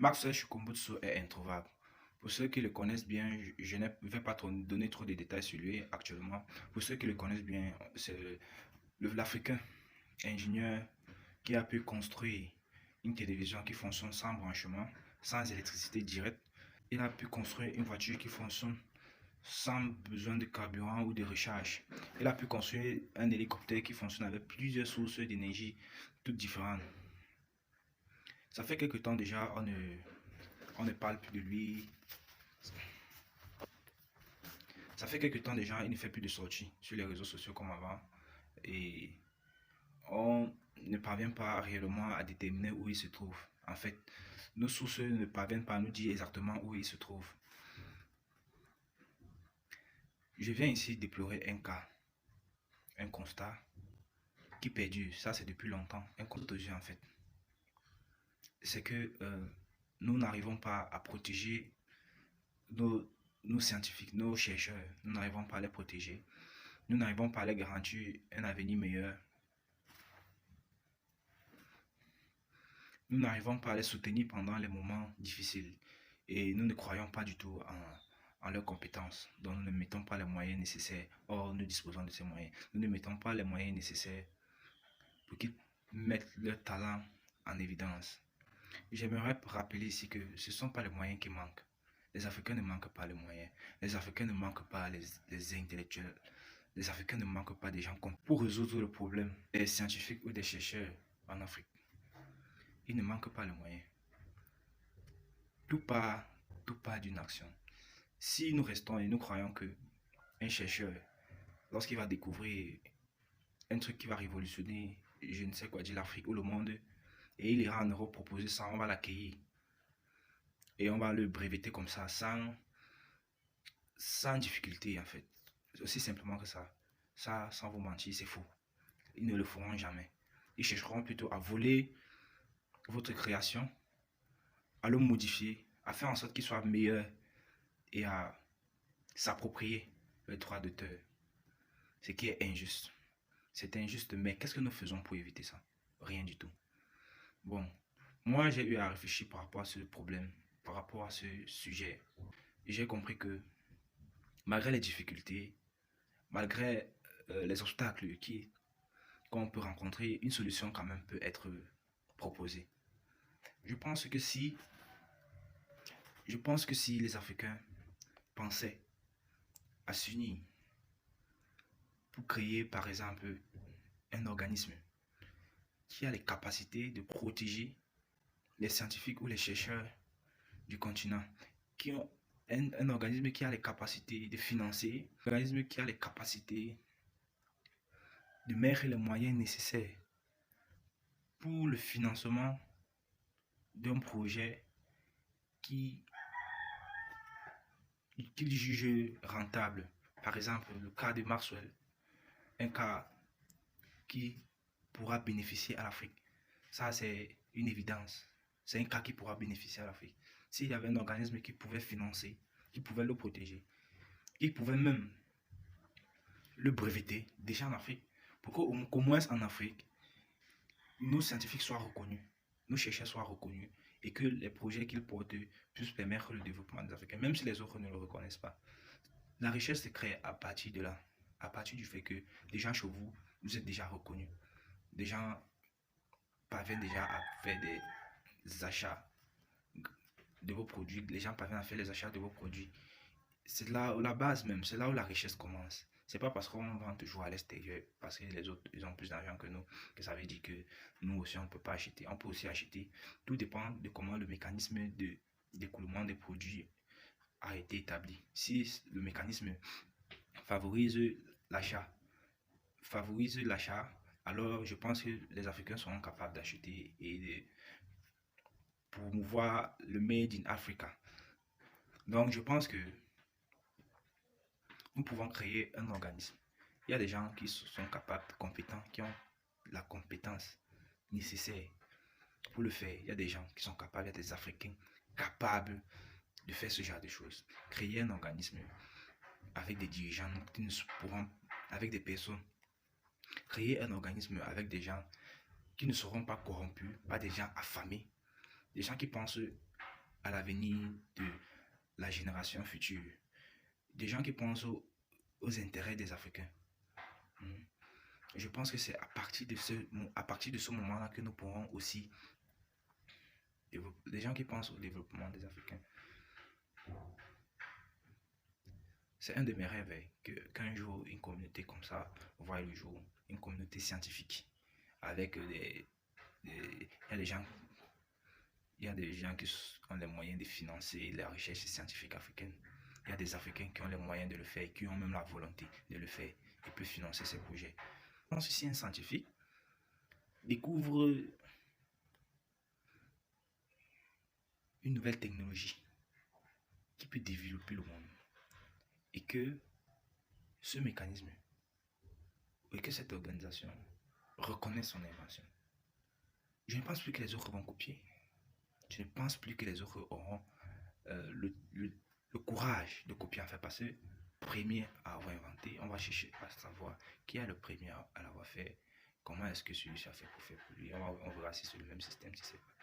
Maxwell Chikumbutsu est introuvable. Pour ceux qui le connaissent bien, je ne vais pas donner trop de détails sur lui actuellement. Pour ceux qui le connaissent bien, c'est l'Africain ingénieur qui a pu construire une télévision qui fonctionne sans branchement, sans électricité directe. Il a pu construire une voiture qui fonctionne sans besoin de carburant ou de recharge. Il a pu construire un hélicoptère qui fonctionne avec plusieurs sources d'énergie toutes différentes. Ça fait quelque temps déjà, on ne parle plus de lui. Ça fait quelque temps déjà, il ne fait plus de sorties sur les réseaux sociaux comme avant. Et on ne parvient pas réellement à déterminer où il se trouve. En fait, nos sources ne parviennent pas à nous dire exactement où il se trouve. Je viens ici déplorer un cas, un constat qui perdure. Ça, c'est depuis longtemps. Un constat en fait. C'est que nous n'arrivons pas à protéger nos scientifiques, nos chercheurs. Nous n'arrivons pas à les protéger. Nous n'arrivons pas à les garantir un avenir meilleur. Nous n'arrivons pas à les soutenir pendant les moments difficiles. Et nous ne croyons pas du tout en leurs compétences. Donc nous ne mettons pas les moyens nécessaires. Or, nous disposons de ces moyens. Nous ne mettons pas les moyens nécessaires pour qu'ils mettent leur talent en évidence. J'aimerais rappeler ici que ce ne sont pas les moyens qui manquent. Les Africains ne manquent pas les moyens. Les Africains ne manquent pas les intellectuels. Les Africains ne manquent pas des gens pour résoudre le problème des scientifiques ou des chercheurs en Afrique. Il ne manque pas les moyens. Tout part, tout part d'une action. Si nous restons et nous croyons que un chercheur, lorsqu'il va découvrir un truc qui va révolutionner, je ne sais quoi dire, l'Afrique ou le monde, et il ira en Europe proposer ça, on va l'accueillir. Et on va le breveter comme ça, sans difficulté en fait. C'est aussi simplement que ça. Ça, sans vous mentir, c'est faux. Ils ne le feront jamais. Ils chercheront plutôt à voler votre création, à le modifier, à faire en sorte qu'il soit meilleur et à s'approprier le droit d'auteur. Ce qui est injuste. C'est injuste, mais qu'est-ce que nous faisons pour éviter ça? Rien du tout. Bon, moi j'ai eu à réfléchir par rapport à ce problème, par rapport à ce sujet. J'ai compris que malgré les difficultés, malgré les obstacles qu'on peut rencontrer, une solution quand même peut être proposée. Je pense que si les Africains pensaient à s'unir pour créer par exemple un organisme qui a les capacités de protéger les scientifiques ou les chercheurs du continent, qui ont un organisme qui a les capacités de financer, un organisme qui a les capacités de mettre les moyens nécessaires pour le financement d'un projet qu'il juge rentable. Par exemple, le cas de Maxwell, un cas qui pourra bénéficier à l'Afrique. Ça, c'est une évidence. C'est un cas qui pourra bénéficier à l'Afrique. S'il y avait un organisme qui pouvait financer, qui pouvait le protéger, qui pouvait même le breveter déjà en Afrique, pour qu'au moins en Afrique, nos scientifiques soient reconnus, nos chercheurs soient reconnus et que les projets qu'ils portent puissent permettre le développement des Africains, même si les autres ne le reconnaissent pas. La richesse se crée à partir de là, à partir du fait que déjà chez vous, vous êtes déjà reconnus. Des gens parviennent déjà à faire des achats de vos produits, les gens parviennent à faire les achats de vos produits. C'est là la base même, c'est là où la richesse commence. C'est pas parce qu'on vend toujours à l'extérieur, parce que les autres ils ont plus d'argent que nous, que ça veut dire que nous aussi on ne peut pas acheter. On peut aussi acheter. Tout dépend de comment le mécanisme d'écoulement des produits a été établi. Si le mécanisme favorise l'achat, alors je pense que les Africains seront capables d'acheter et de promouvoir le Made in Africa. Donc je pense que nous pouvons créer un organisme. Il y a des gens qui sont capables, compétents, qui ont la compétence nécessaire pour le faire. Il y a des gens qui sont capables, il y a des Africains capables de faire ce genre de choses. Créer un organisme avec des dirigeants qui ne pourront, avec des personnes. Créer un organisme avec des gens qui ne seront pas corrompus, pas des gens affamés, des gens qui pensent à l'avenir de la génération future. Des gens qui pensent aux intérêts des Africains. Mm. Je pense que c'est à partir de ce moment-là que nous pourrons aussi des gens qui pensent au développement des Africains. C'est un de mes rêves qu'un jour une communauté comme ça voit le jour, une communauté scientifique avec il y a des gens il y a des gens qui ont les moyens de financer la recherche scientifique africaine. Il y a des Africains qui ont les moyens de le faire, qui ont même la volonté de le faire et peuvent financer ces projets. Je pense que si un scientifique découvre une nouvelle technologie qui peut développer le monde et que ce mécanisme et que cette organisation reconnaît son invention, je ne pense plus que les autres vont copier. Je ne pense plus que les autres auront le courage de copier en fait parce que premier à avoir inventé, on va chercher à savoir qui est le premier à l'avoir fait, comment est-ce que celui-ci a fait pour faire pour lui, on verra si c'est le même système, si c'est pas.